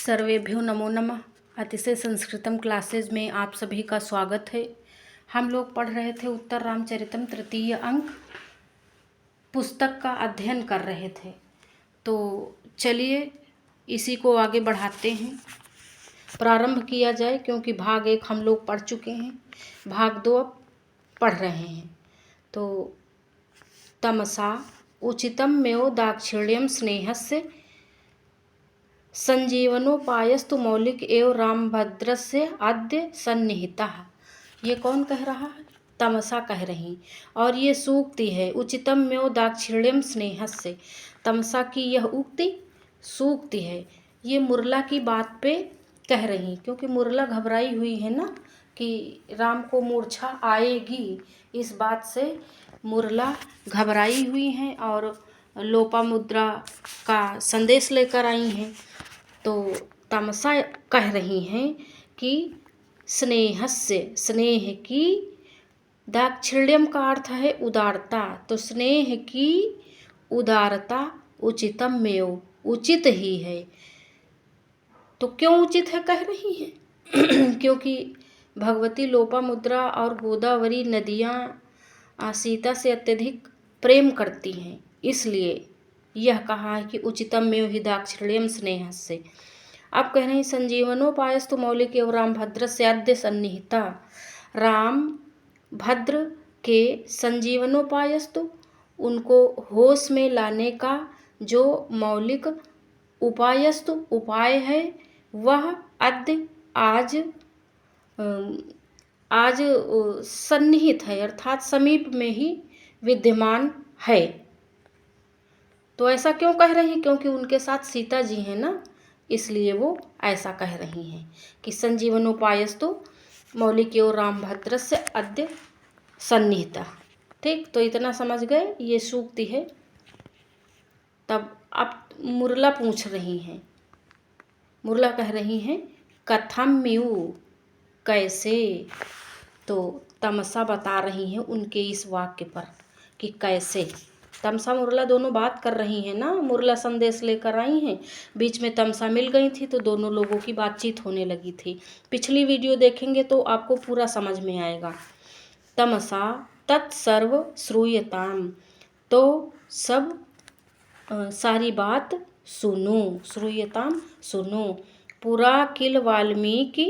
सर्वेभ्यो नमो नमः। अतिशय संस्कृतम क्लासेज में आप सभी का स्वागत है। हम लोग पढ़ रहे थे उत्तर रामचरितम तृतीय अंक, पुस्तक का अध्ययन कर रहे थे। तो चलिए इसी को आगे बढ़ाते हैं, प्रारंभ किया जाए, क्योंकि भाग 1 हम लोग पढ़ चुके हैं, भाग 2 अब पढ़ रहे हैं। तो तमसा उचितम मेव दाक्षिण्यम स्नेहस्य संजीवनोपायस्तु मौलिक एवं रामभद्रस्य अद्य सन्निहितः। ये कौन कह रहा है? तमसा कह रही, और ये सूक्ति है। उचितम में दाक्षिण्यम स्नेहस्य, तमसा की यह उक्ति सूक्ति है। ये मुरला की बात पे कह रही, क्योंकि मुरला घबराई हुई है ना कि राम को मूर्छा आएगी। इस बात से मुरला घबराई हुई हैं और लोपामुद्रा का संदेश लेकर आई हैं। तो तमसा कह रही हैं कि स्नेहस्य, स्नेह की, दाक्षिण्यम का अर्थ है उदारता, तो स्नेह की उदारता उचितम में, उचित ही है। तो क्यों उचित है कह रही हैं? क्योंकि भगवती लोपामुद्रा और गोदावरी नदियाँ सीता से अत्यधिक प्रेम करती हैं, इसलिए यह कहा है कि उचितम में ही दाक्षिण्यम स्नेह से। अब कह रहे हैं संजीवनोपायस्तु मौलिक एवं रामभद्र से अद्य सन्निहिता। राम भद्र के संजीवनोपायस्तु, उनको होश में लाने का जो मौलिक उपायस्तु उपाय है, वह अद्य आज सन्निहित है, अर्थात समीप में ही विद्यमान है। तो ऐसा क्यों कह रही हैं? क्योंकि उनके साथ सीता जी हैं ना, इसलिए वो ऐसा कह रही हैं कि संजीवनोपायस्तु मौलिक एवं रामभद्र से अद्य सन्निहिता। ठीक, तो इतना समझ गए, ये सूक्ति है। तब अब मुरला पूछ रही हैं, मुरला कह रही हैं कथम म्यू, कैसे। तो तमसा बता रही हैं उनके इस वाक्य पर कि कैसे। तमसा मुरला दोनों बात कर रही हैं ना, मुरला संदेश लेकर आई हैं, बीच में तमसा मिल गई थी, तो दोनों लोगों की बातचीत होने लगी थी। पिछली वीडियो देखेंगे तो आपको पूरा समझ में आएगा। तमसा तत्सर्व श्रूयताम, तो सब सारी बात सुनो, श्रूयताम सुनो। पुरा किल वाल्मीकि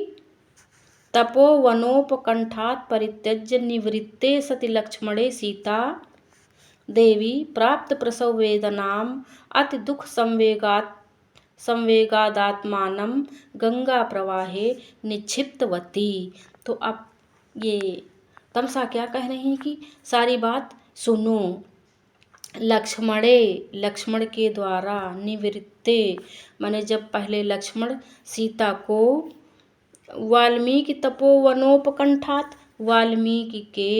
तपोवनोपकंठात् परित्यज्य निवृत्ते सति लक्ष्मणे सीता देवी प्राप्त प्रसव वेदनाम अति दुख संवेगादात्मानं गंगा प्रवाहे निक्षिप्तवती। तो अब ये तमसा क्या कह रही हैं कि सारी बात सुनो। लक्ष्मण के द्वारा, निवृत्ते माने जब पहले लक्ष्मण सीता को वाल्मीकि तपोवनोपकंठात्, वाल्मीकि के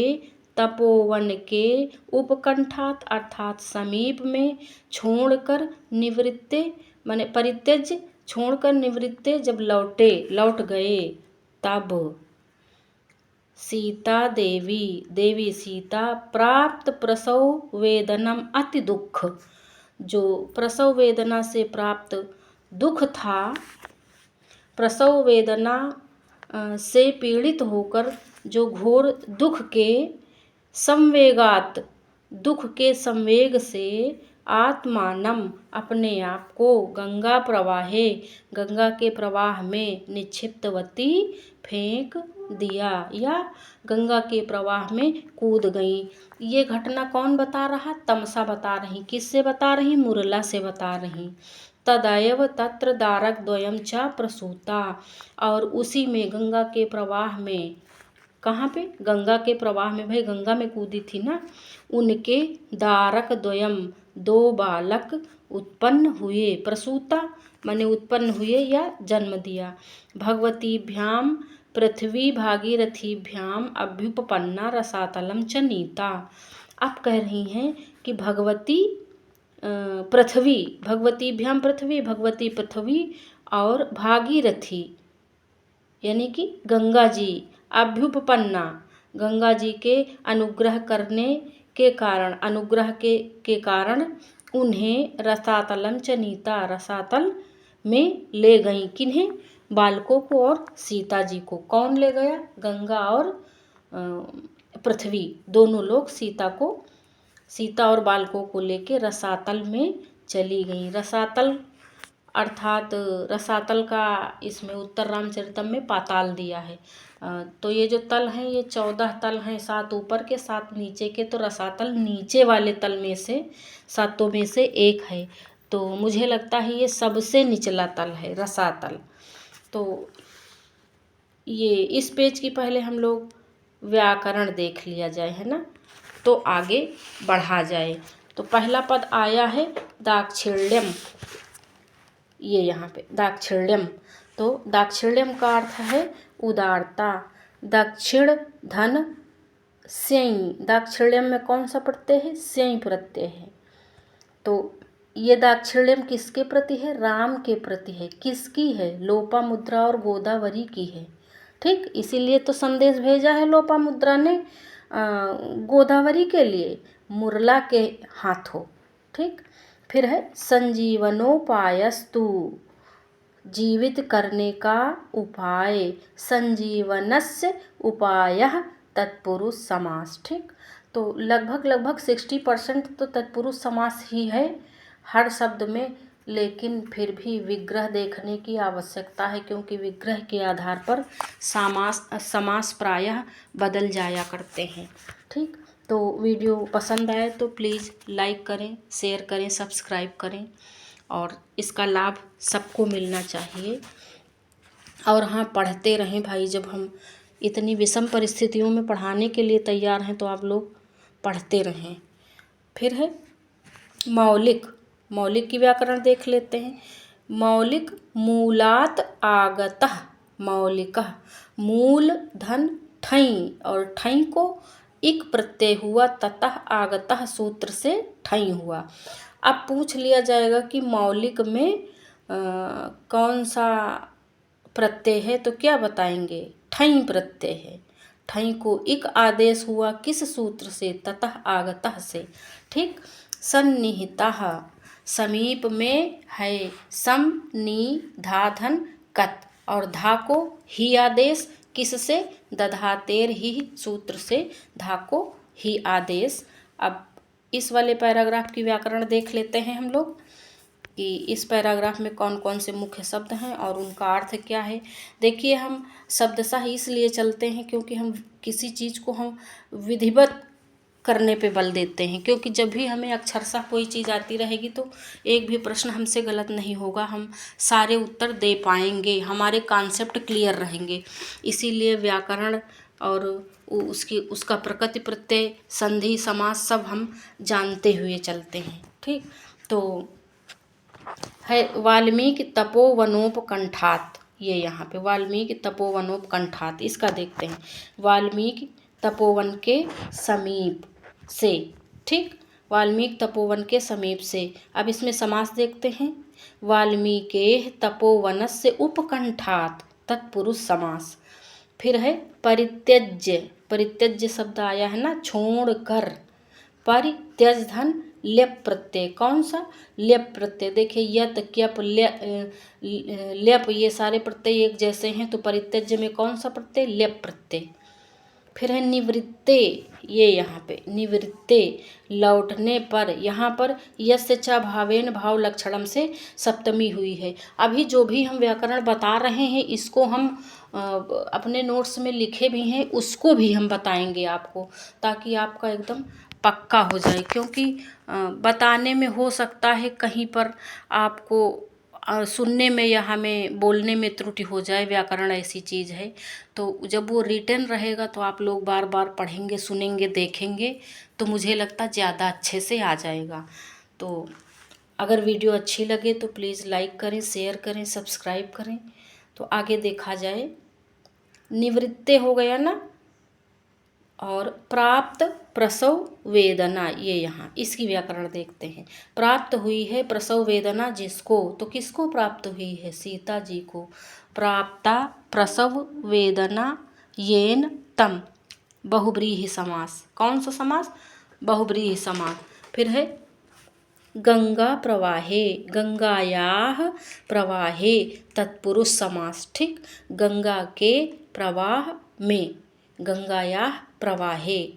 तपोवन के उपकंठात अर्थात समीप में छोड़कर, निवृत्ते माने परित्यज्य, छोड़कर, निवृत्ते जब लौट गए, तब सीता देवी सीता प्राप्त प्रसव वेदनम अति दुख, जो प्रसव वेदना से प्राप्त दुख था, प्रसव वेदना से पीड़ित होकर जो घोर दुख के संवेगात, दुख के संवेग से, आत्मानम अपने आप को, गंगा प्रवाहे गंगा के प्रवाह में, निक्षिप्तवती फेंक दिया या गंगा के प्रवाह में कूद गई। ये घटना कौन बता रहा? तमसा बता रही। किससे बता रही? मुरला से बता रही। तदैव तत्र दारक द्वयम च प्रसूता, और उसी में गंगा के प्रवाह में, कहाँ पे? गंगा के प्रवाह में, भाई गंगा में कूदी थी ना, उनके दारक द्वयम, दो बालक उत्पन्न हुए। प्रसूता माने उत्पन्न हुए या जन्म दिया। भगवतीभ्याम पृथ्वी भागीरथीभ्याम अभ्युपपन्ना रसातलम च नीता। अब कह रही हैं कि भगवती पृथ्वी, भगवतीभ्याम पृथ्वी, भगवती पृथ्वी और भागीरथी यानी कि गंगा जी, अभ्युपपन्ना गंगा जी के अनुग्रह करने के कारण, अनुग्रह के कारण उन्हें रसातलम च नीता, रसातल में ले गईं। किन्हें? बालकों को और सीता जी को। कौन ले गया? गंगा और पृथ्वी दोनों लोग सीता और बालकों को लेके रसातल में चली गई। रसातल अर्थात रसातल का इसमें उत्तर रामचरितम में पाताल दिया है। तो ये जो तल हैं ये 14 तल हैं, 7 ऊपर के 7 नीचे के। तो रसातल नीचे वाले तल में से 7 में से एक है। तो मुझे लगता है ये सबसे निचला तल है रसातल। तो ये इस पेज की पहले हम लोग व्याकरण देख लिया जाए, है ना, तो आगे बढ़ा जाए। तो पहला पद आया है दाक्षिण्यम, ये यहाँ पे दाक्षिण्यम। तो दाक्षिण्यम का अर्थ है उदारता। दक्षिण धन स्यई, दाक्षिण्यम में कौन सा प्रत्यय है? स्यई प्रत्यय है। तो ये दाक्षिण्यम किसके प्रति है? राम के प्रति है। किसकी है? लोपामुद्रा और गोदावरी की है। ठीक, इसीलिए तो संदेश भेजा है लोपामुद्रा ने गोदावरी के लिए मुरला के हाथों। ठीक, फिर है संजीवनोपायस्तु, जीवित करने का उपाय। संजीवनस्य उपायः तत्पुरुष समास। ठीक, तो लगभग 60% तो तत्पुरुष समास ही है हर शब्द में, लेकिन फिर भी विग्रह देखने की आवश्यकता है, क्योंकि विग्रह के आधार पर समास प्रायः बदल जाया करते हैं। ठीक, तो वीडियो पसंद आए तो प्लीज़ लाइक करें, शेयर करें, सब्सक्राइब करें, और इसका लाभ सबको मिलना चाहिए। और हाँ, पढ़ते रहें भाई। जब हम इतनी विषम परिस्थितियों में पढ़ाने के लिए तैयार हैं तो आप लोग पढ़ते रहें। फिर है मौलिक, मौलिक की व्याकरण देख लेते हैं। मौलिक मूलात आगतः मौलिकः, मूल धन ठई और ठई को इक प्रत्यय हुआ, ततः आगतः सूत्र से ठई हुआ। अब पूछ लिया जाएगा कि मौलिक में कौन सा प्रत्यय है, तो क्या बताएंगे? ठई प्रत्यय है। ठई को इक आदेश हुआ, किस सूत्र से? ततः आगतः से। ठीक, सन्निहितः समीप में है। सम नी धा धन कत, और धा को ही आदेश, किस से? दधातेर ही सूत्र से धा को ही आदेश। अब इस वाले पैराग्राफ की व्याकरण देख लेते हैं हम लोग कि इस पैराग्राफ में कौन कौन से मुख्य शब्द हैं और उनका अर्थ क्या है। देखिए, हम शब्दशः इसलिए चलते हैं क्योंकि हम किसी चीज़ को हम विधिवत करने पे बल देते हैं, क्योंकि जब भी हमें अक्षरशः कोई चीज़ आती रहेगी तो एक भी प्रश्न हमसे गलत नहीं होगा, हम सारे उत्तर दे पाएंगे, हमारे कॉन्सेप्ट क्लियर रहेंगे। इसीलिए व्याकरण और उसका प्रकृति प्रत्यय संधि समास सब हम जानते हुए चलते हैं। ठीक, तो है वाल्मीकि तपोवनोपकंठात, ये यहाँ पे वाल्मीकि तपोवनोपकंठात, इसका देखते हैं। वाल्मीकि तपोवन के समीप से। ठीक, वाल्मीकि तपोवन के समीप से। अब इसमें समास देखते हैं। वाल्मीकेः तपोवनस्य उपकंठात तत्पुरुष समास। फिर है परित्यज्य, परित्यज्य शब्द आया है ना, छोड़ कर। परित्यज धन लेप प्रत्यय, कौन सा? लेप प्रत्यय। देखिए यत क्यप लेप ये सारे प्रत्यय एक जैसे हैं, तो परित्यज्य में कौन सा प्रत्यय? लेप प्रत्यय। फिर है निवृत्ते, ये यहाँ पे निवृत्ते लौटने पर। यहाँ पर यस्य च भावेन भाव लक्षणम से सप्तमी हुई है। अभी जो भी हम व्याकरण बता रहे हैं इसको हम अपने नोट्स में लिखे भी हैं, उसको भी हम बताएंगे आपको, ताकि आपका एकदम पक्का हो जाए। क्योंकि बताने में हो सकता है कहीं पर आपको सुनने में या हमें बोलने में त्रुटि हो जाए। व्याकरण ऐसी चीज़ है, तो जब वो रिटन रहेगा तो आप लोग बार बार पढ़ेंगे, सुनेंगे, देखेंगे, तो मुझे लगता ज़्यादा अच्छे से आ जाएगा। तो अगर वीडियो अच्छी लगे तो प्लीज़ लाइक करें, शेयर करें, सब्सक्राइब करें। तो आगे देखा जाए, निवृत्ते हो गया ना, और प्राप्त प्रसव वेदना, ये यहाँ इसकी व्याकरण देखते हैं। प्राप्त हुई है प्रसव वेदना जिसको, तो किसको प्राप्त हुई है? सीता जी को। प्राप्ता प्रसव वेदना येन तम, बहुब्रीहि समास। कौन सा समास? बहुब्रीहि समास। फिर है गंगा प्रवाहे, गंगायाः प्रवाहे तत्पुरुष समास। ठीक, गंगा के प्रवाह में, गंगायाः प्रवाहे।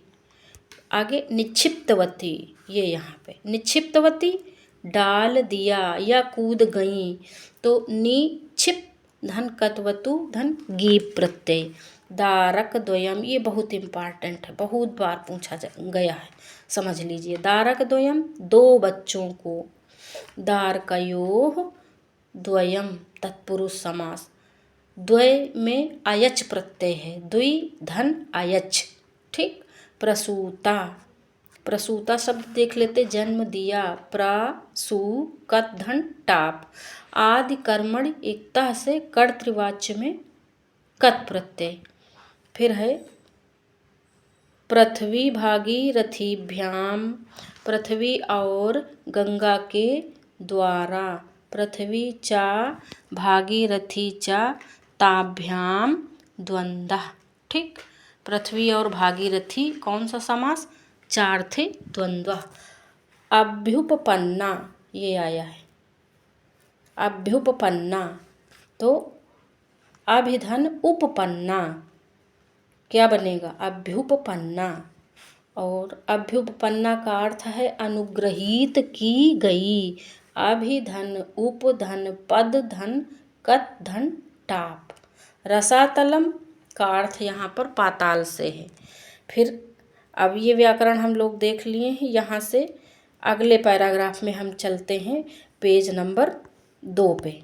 आगे निक्षिप्तवती, ये यहाँ पे निक्षिप्तवती डाल दिया या कूद गई, तो निक्षिप धन कतवतु धन गीप प्रत्यय। दारक द्वयम, ये बहुत इम्पॉर्टेंट है, बहुत बार पूछा गया है, समझ लीजिए। दारक द्वयम, दो बच्चों को। दारकयोः द्वयम तत्पुरुष समास। द्वय में अयच प्रत्यय है, द्वि धन अयच। ठीक, प्रसूता, प्रसूता शब्द देख लेते, जन्म दिया, प्रसूकत धन टाप। आदि कर्मण एकता से कर्तृवाच्य में कत प्रत्यय। फिर है पृथ्वी भागीरथीभ्याम, पृथ्वी और गंगा के द्वारा। पृथ्वी चा भागीरथी चा ताभ्याम द्वंद्वः। ठीक, पृथ्वी और भागीरथी कौन सा समास, चार थे, द्वंद्व। अभ्युपपन्ना, ये आया है अभ्युपपन्ना, तो अभिधन उपपन्ना, क्या बनेगा, अभ्युपपन्ना। और अभ्युपपन्ना का अर्थ है अनुग्रहित की गई। अभिधन उपधन पद धन कत धन टाप। रसातलम का अर्थ यहाँ पर पाताल से है। फिर अब ये व्याकरण हम लोग देख लिए हैं, यहाँ से अगले पैराग्राफ में हम चलते हैं, पेज नंबर 2 पे।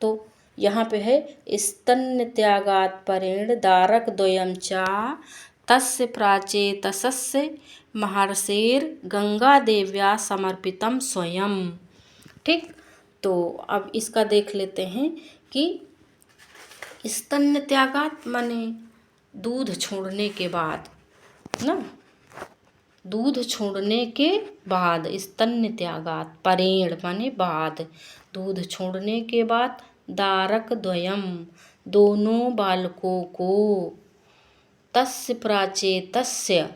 तो यहाँ पे है स्तन्य त्यागात् परेण दारक द्वयम चा तस्य प्राचेतसस्य महर्षेर गंगा देव्या समर्पितम स्वयं। ठीक, तो अब इसका देख लेते हैं कि स्तन्य त्यागात् माने दूध छोड़ने के बाद ना, दूध छोड़ने के बाद, स्तन्य त्यागात् परेण माने बाद, दूध छोड़ने के बाद, दारक द्वयम दोनों बालकों को, तस्य प्राचेतस्य,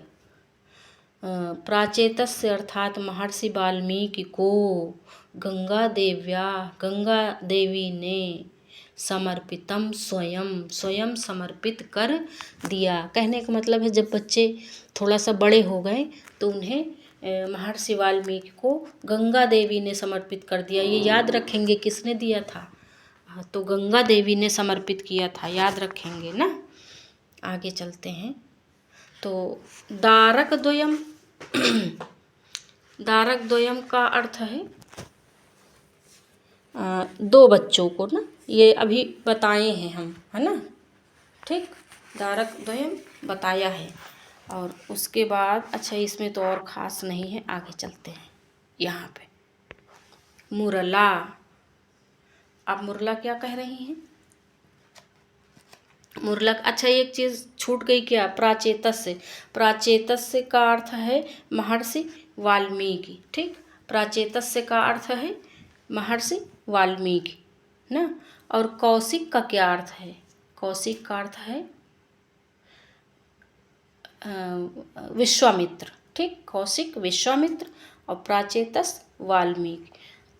प्राचेतस्य अर्थात महर्षि वाल्मीकि को, गंगा देव्या गंगा देवी ने, समर्पितम स्वयं स्वयं समर्पित कर दिया। कहने का मतलब है जब बच्चे थोड़ा सा बड़े हो गए तो उन्हें महर्षि वाल्मीकि को गंगा देवी ने समर्पित कर दिया। ये याद रखेंगे किसने दिया था, तो गंगा देवी ने समर्पित किया था, याद रखेंगे ना। आगे चलते हैं, तो दारक द्वयम दारक द्वयम का अर्थ है दो बच्चों को ना, ये अभी बताए हैं हम, है ना। ठीक, दारक द्वयम बताया है। और उसके बाद अच्छा इसमें तो और ख़ास नहीं है, आगे चलते हैं। यहाँ पे मुरला, अब मुरला क्या कह रही हैं, मुरला, अच्छा एक चीज़ छूट गई क्या, प्राचेतस्य। प्राचेतस्य का अर्थ है महर्षि वाल्मीकि। ठीक, प्राचेतस्य का अर्थ है महर्षि वाल्मीकि ना। और कौशिक का क्या अर्थ है, कौशिक का अर्थ है विश्वामित्र। ठीक, कौशिक विश्वामित्र और प्राचेतस वाल्मीकि।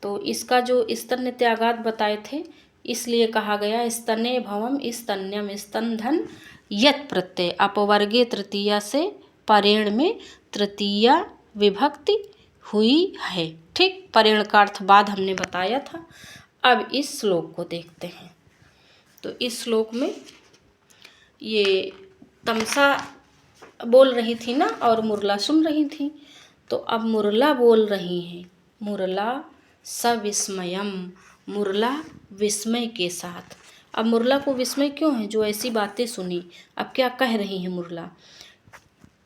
तो इसका जो स्तन्य त्यागात बताए थे, इसलिए कहा गया स्तने भवम स्तन्यम स्तनधन यत प्रत्यय अपवर्गे तृतीया से परेण में तृतीया विभक्ति हुई है। ठीक, परेण का अर्थ बाद हमने बताया था। अब इस श्लोक को देखते हैं। तो इस श्लोक में ये तमसा बोल रही थी ना और मुरला सुन रही थी, तो अब मुरला बोल रही हैं, मुरला सविस्मयम, मुरला विस्मय के साथ। अब मुरला को विस्मय क्यों है, जो ऐसी बातें सुनी। अब क्या कह रही हैं मुरला,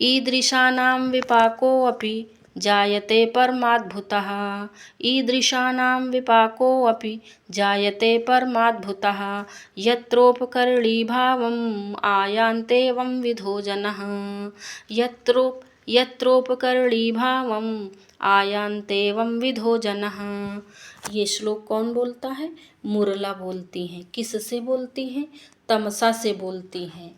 ईदृशानां विपाको अपि जायते परमाद्भुतः, ईदृशानां विपाको अपि जायते परमाद्भुतः, यत्रोपकरणीभावम् आयान्तेवं विधो जनः, यत्रोपकरणीभावम् आयान्तेवं विधो जनः। ये श्लोक कौन बोलता है, मुरला बोलती हैं। किससे बोलती हैं, तमसा से बोलती हैं।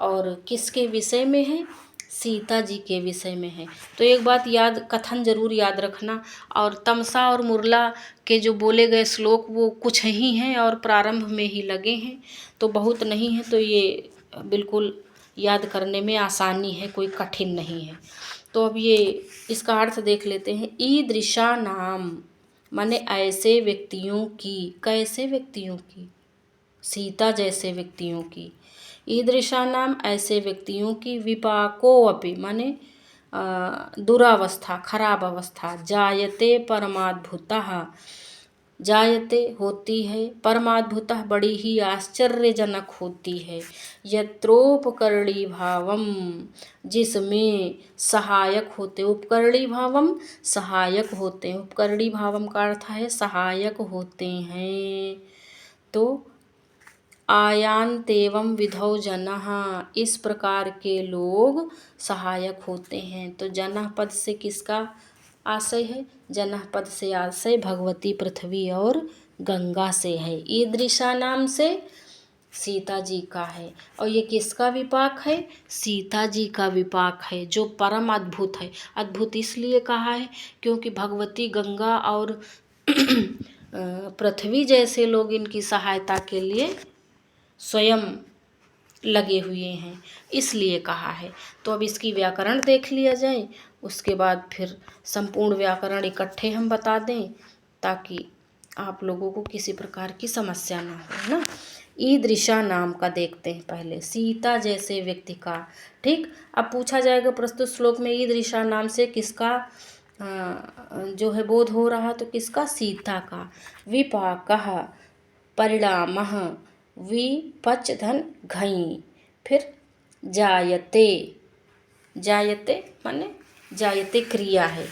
और किसके विषय में है, सीता जी के विषय में है। तो एक बात कथन जरूर याद रखना। और तमसा और मुरला के जो बोले गए श्लोक वो कुछ ही हैं और प्रारंभ में ही लगे हैं, तो बहुत नहीं है, तो ये बिल्कुल याद करने में आसानी है, कोई कठिन नहीं है। तो अब ये इसका अर्थ देख लेते हैं। ईदृशा नाम माने ऐसे व्यक्तियों की, कैसे व्यक्तियों की, सीता जैसे व्यक्तियों की। ईदृशा नाम ऐसे व्यक्तियों की, विपाको अपि माने दुरावस्था, खराब अवस्था, जायते परमाद्भुतः, जायते होती है, परमाद्भुतः बड़ी ही आश्चर्यजनक होती है, यत्रोपकरणी भावम जिसमें सहायक होते, उपकरणी भावम सहायक होते हैं, उपकरणी भावम का अर्थ है सहायक होते हैं। तो आयान्तेवं विधौ जनः, इस प्रकार के लोग सहायक होते हैं। तो जनः पद से किसका आशय है? जनः पद से आशय भगवती पृथ्वी और गंगा से है। ईदृशा नाम से सीता जी का है। और ये किसका विपाक है? सीता जी का विपाक है, जो परम अद्भुत है। अद्भुत इसलिए कहा है क्योंकि भगवती गंगा और पृथ्वी जैसे लोग इनकी सहायता के लिए स्वयं लगे हुए हैं, इसलिए कहा है। तो अब इसकी व्याकरण देख लिया जाए, उसके बाद फिर संपूर्ण व्याकरण इकट्ठे हम बता दें, ताकि आप लोगों को किसी प्रकार की समस्या ना हो, ना। ईदृशा नाम का देखते हैं पहले, सीता जैसे व्यक्ति का। ठीक, अब पूछा जाएगा प्रस्तुत श्लोक में ईदृशा नाम से किसका जो है बोध हो रहा, तो किसका? सीता का। विपाकः परिणामः, विपच धन घई, फिर जायते, जायते माने जायते क्रिया है,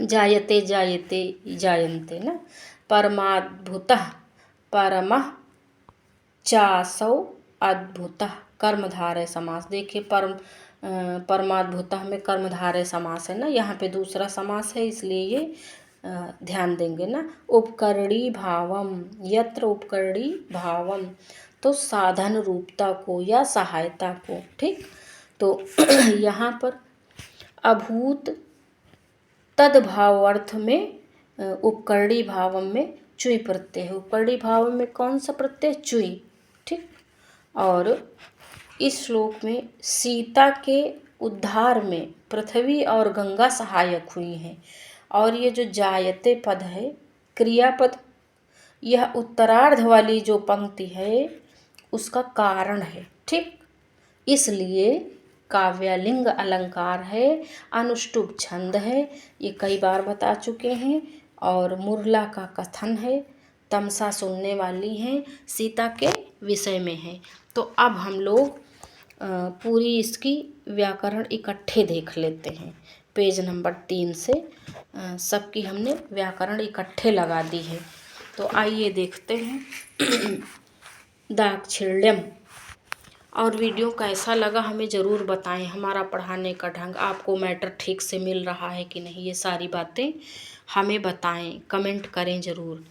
जायते जायते जायन्ते ना। परमाद्भुतः परमः चासौ अद्भुतः, कर्मधारय समास। देखिए परमाद्भुतः में कर्मधारय समास है ना, यहाँ पे दूसरा समास है, इसलिए ये ध्यान देंगे ना। उपकरणी भावम, यत्र उपकरणी भावम, तो साधन रूपता को या सहायता को। ठीक, तो यहाँ पर अभूत तद्भाव अर्थ में उपकरणी भावम में चुई प्रत्यय है। उपकरणी भावम में कौन सा प्रत्यय? चुई। ठीक, और इस श्लोक में सीता के उद्धार में पृथ्वी और गंगा सहायक हुई हैं। और ये जो जायते पद है क्रियापद, यह उत्तरार्ध वाली जो पंक्ति है उसका कारण है। ठीक, इसलिए काव्यलिंग अलंकार है, अनुष्टुप छंद है, ये कई बार बता चुके हैं। और मुरला का कथन है, तमसा सुनने वाली हैं, सीता के विषय में है। तो अब हम लोग पूरी इसकी व्याकरण इकट्ठे देख लेते हैं। पेज नंबर 3 से सबकी हमने व्याकरण इकट्ठे लगा दी है। तो आइए देखते हैं दाक्षिण्यम। और वीडियो कैसा लगा हमें ज़रूर बताएं। हमारा पढ़ाने का ढंग आपको मैटर ठीक से मिल रहा है कि नहीं, ये सारी बातें हमें बताएं, कमेंट करें ज़रूर।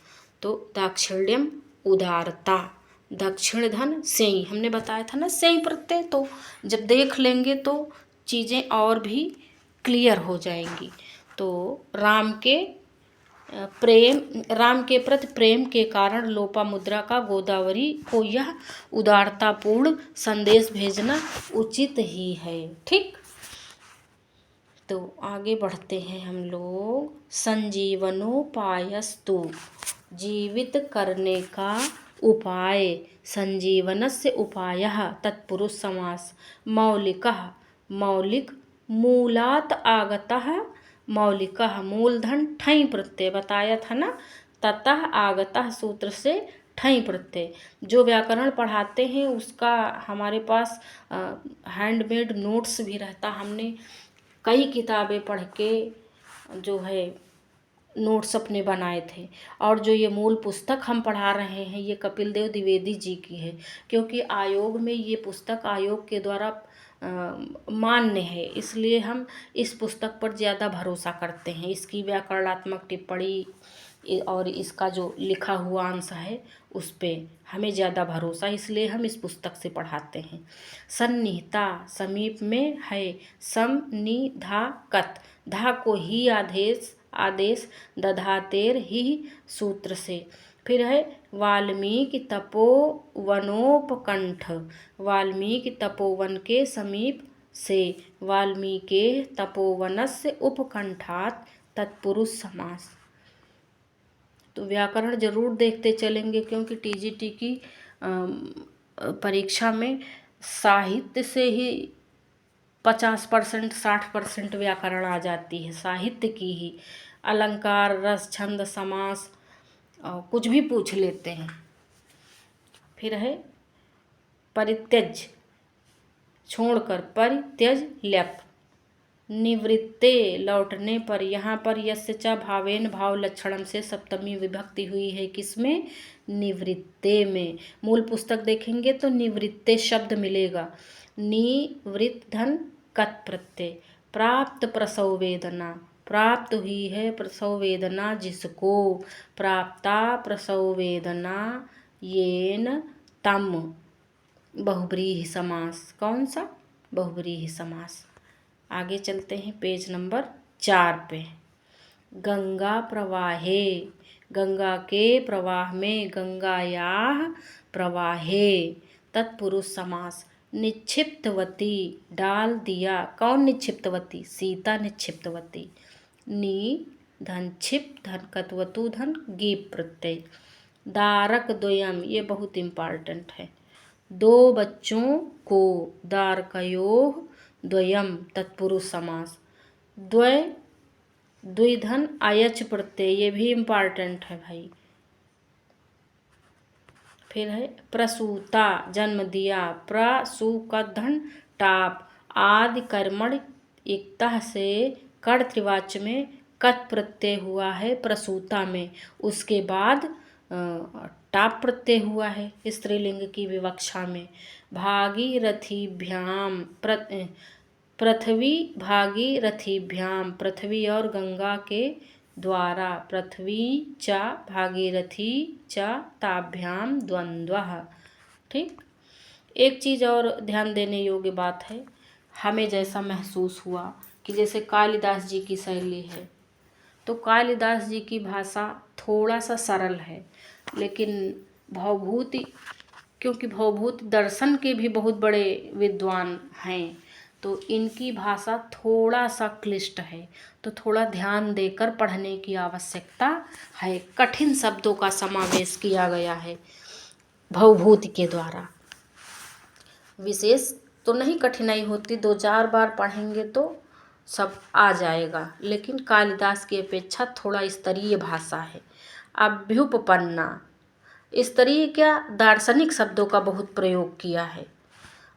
तो दाक्षिण्यम उदारता, दक्षिण धन सेई, हमने बताया था ना सेई प्रत्यय, तो जब देख लेंगे तो चीज़ें और भी क्लियर हो जाएंगी। तो राम के प्रति प्रेम के कारण लोपामुद्रा का गोदावरी को यह उदारतापूर्ण संदेश भेजना उचित ही है। ठीक, तो आगे बढ़ते हैं हम लोग। संजीवनोपायस्तु, जीवित करने का उपाय, संजीवनस्य उपायः तत्पुरुष समास। मौलिकः मौलिक, मूलात् आगतः मौलिकः मूलधन ठई प्रत्यय बताया था ना, ततः आगतः सूत्र से ठई प्रत्यय। जो व्याकरण पढ़ाते हैं उसका हमारे पास हैंडमेड नोट्स भी रहता, हमने कई किताबें पढ़ के जो है नोट्स अपने बनाए थे। और जो ये मूल पुस्तक हम पढ़ा रहे हैं ये कपिल देव द्विवेदी जी की है, क्योंकि आयोग में ये पुस्तक आयोग के द्वारा मान्य है, इसलिए हम इस पुस्तक पर ज़्यादा भरोसा करते हैं। इसकी व्याकरणात्मक टिप्पणी और इसका जो लिखा हुआ अंश है उस पे हमें ज़्यादा भरोसा, इसलिए हम इस पुस्तक से पढ़ाते हैं। सन्निहिता समीप में है। समनिधाकत धा को ही आदेश दधातेर ही सूत्र से। फिर है वाल्मीकि तपोवनोपकंठ, वाल्मीकि तपोवन के समीप से। वाल्मीके तपोवनस्य उपकंठात् तत्पुरुष समास। तो व्याकरण जरूर देखते चलेंगे, क्योंकि टीजीटी की परीक्षा में साहित्य से ही 50% 60% व्याकरण आ जाती है, साहित्य की ही। अलंकार, रस, छंद, समास कुछ भी पूछ लेते हैं। फिर है परित्यज छोड़कर, परित्यज ल्यप। निवृत्ते लौटने पर, यहाँ पर यस्य च भावेन भाव लक्षणम से सप्तमी विभक्ति हुई है। किसमें? निवृत्ते में। मूल पुस्तक देखेंगे तो निवृत्ते शब्द मिलेगा। निवृत्तधन कत प्रत्यय। प्राप्त प्रसव वेदना, प्राप्त हुई है प्रसव वेदना जिसको। प्राप्ता प्रसव वेदना येन तम। बहुब्रीहि समास। कौन सा? बहुब्रीहि समास। आगे चलते हैं पेज नंबर 4 पे। गंगा प्रवाहे, गंगा के प्रवाह में, गंगायाः प्रवाहे तत्पुरुष समास। निक्षिप्तवती डाल दिया। कौन निक्षिप्तवती? सीता निक्षिप्तवती। नी धन छिप धन कतवतु धन गीप प्रत्यय। दारक द्वयम, ये बहुत इम्पॉर्टेंट है। दो बच्चों को, दारकयोः द्वयम तत्पुरुष समास। द्वय द्विधन अयच प्रत्यय, ये भी इम्पॉर्टेंट है भाई। फिर है प्रसूता जन्म दिया, प्रसूकधन टाप। आदि कर्मण इक्तः से कर्तृवाच्य में कत प्रत्यय हुआ है प्रसूता में, उसके बाद टाप प्रत्यय हुआ है स्त्रीलिंग की विवक्षा में। भागीरथीभ्याम पृथ्वी, भागीरथीभ्याम पृथ्वी और गंगा के द्वारा। पृथ्वी च भागीरथी च ताभ्याम द्वंद्वः। ठीक। एक चीज़ और ध्यान देने योग्य बात है, हमें जैसा महसूस हुआ कि जैसे कालिदास जी की शैली है, तो कालिदास जी की भाषा थोड़ा सा सरल है, लेकिन भवभूति, क्योंकि भवभूति दर्शन के भी बहुत बड़े विद्वान हैं, तो इनकी भाषा थोड़ा सा क्लिष्ट है, तो थोड़ा ध्यान देकर पढ़ने की आवश्यकता है। कठिन शब्दों का समावेश किया गया है भवभूति के द्वारा। विशेष तो नहीं कठिनाई होती, 2-4 बार पढ़ेंगे तो सब आ जाएगा, लेकिन कालिदास की अपेक्षा थोड़ा स्तरीय भाषा है। अभ्युपपन्ना, स्तरीय क्या, दार्शनिक शब्दों का बहुत प्रयोग किया है।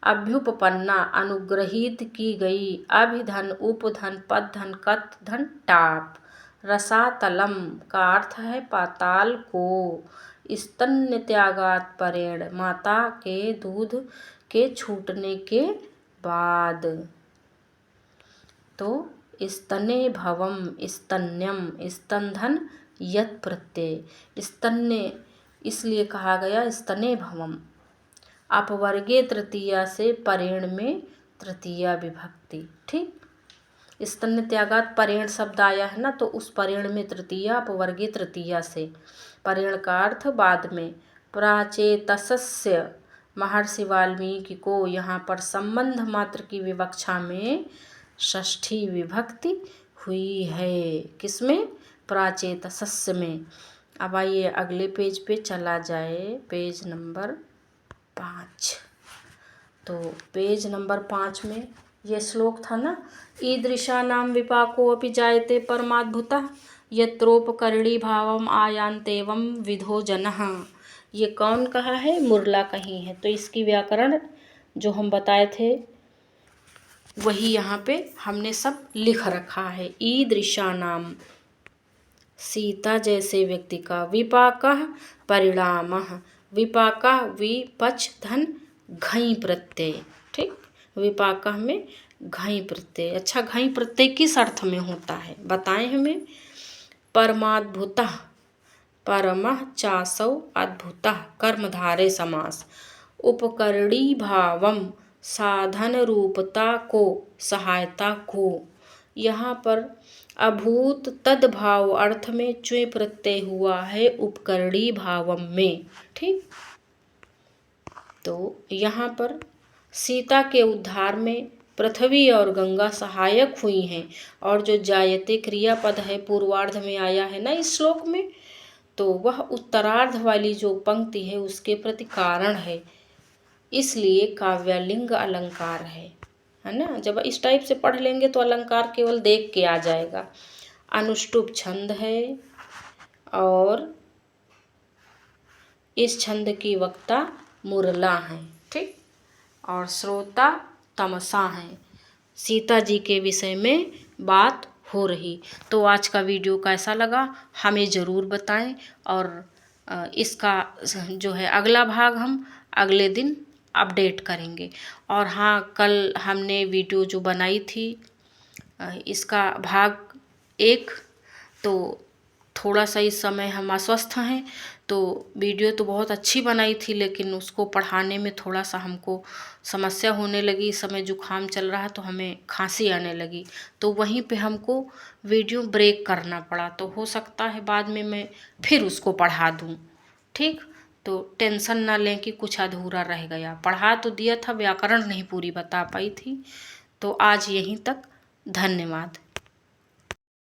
अभ्युपपन्ना अनुग्रहित की गई। अभिधन उपधन पदधन कत धन टाप। रसातलम का अर्थ है पाताल को। स्तन्य त्यागात परेण, माता के दूध के छूटने के बाद। तो स्तने भवम, स्तन्यम, स्तनधन यत प्रत्यय। स्तन्य इसलिए कहा गया स्तने भवम। अपवर्गे तृतीया से परेण में तृतीया विभक्ति। ठीक। स्तन्य त्यागात परेण शब्द आया है ना, तो उस परेण में तृतीया, अपवर्गे तृतीया से। परेण का अर्थ बाद में। प्राचेतसस्य महर्षि वाल्मीकि को, यहाँ पर संबंध मात्र की विवक्षा में षष्ठी विभक्ति हुई है। किसमें? प्राचेतसस्य में। अब आइए अगले पेज पे चला जाए, पेज नंबर 5। तो पेज नंबर 5 में ये श्लोक था ना, ईदृशानां विपाको अपि जायते परमाद्भुतः यत्रोपकरणी भावम आयान्तेवं विधो जनः। ये कौन कहा है? मुरला कहीं है। तो इसकी व्याकरण जो हम बताए थे वही यहाँ पे हमने सब लिख रखा है। ईदृशानां, सीता जैसे व्यक्ति का। विपाकः परिणामः, विपाकः विपच धन घई प्रत्यय। ठीक। विपाकः में घई प्रत्यय। अच्छा, घई प्रत्यय किस अर्थ में होता है बताएं हमें। परमाद्भुतः परमः चासौ अद्भुतः कर्मधारय समास। उपकरणी भावम साधन रूपता को सहायता को। यहाँ पर अभूत तद्भाव अर्थ में च्वे प्रत्यय हुआ है उपकरणी भावम में। ठीक, तो यहाँ पर सीता के उद्धार में पृथ्वी और गंगा सहायक हुई हैं। और जो जायते क्रियापद है पूर्वार्ध में आया है ना इस श्लोक में, तो वह उत्तरार्ध वाली जो पंक्ति है उसके प्रति कारण है, इसलिए काव्यलिंग अलंकार है ना। जब इस टाइप से पढ़ लेंगे तो अलंकार केवल देख के आ जाएगा। अनुष्टुप छंद है और इस छंद की वक्ता मुरला है। ठीक, और श्रोता तमसा है। सीता जी के विषय में बात हो रही। तो आज का वीडियो कैसा लगा हमें ज़रूर बताएं। और इसका जो है अगला भाग हम अगले दिन अपडेट करेंगे। और हाँ, कल हमने वीडियो जो बनाई थी इसका भाग 1, तो थोड़ा सा इस समय हम अस्वस्थ हैं, तो वीडियो तो बहुत अच्छी बनाई थी लेकिन उसको पढ़ाने में थोड़ा सा हमको समस्या होने लगी। इस समय जुकाम चल रहा तो हमें खांसी आने लगी, तो वहीं पे हमको वीडियो ब्रेक करना पड़ा। तो हो सकता है बाद में मैं फिर उसको पढ़ा दूँ। ठीक, तो टेंशन ना लें कि कुछ अधूरा रह गया। पढ़ा तो दिया था, व्याकरण नहीं पूरी बता पाई थी। तो आज यहीं तक, धन्यवाद।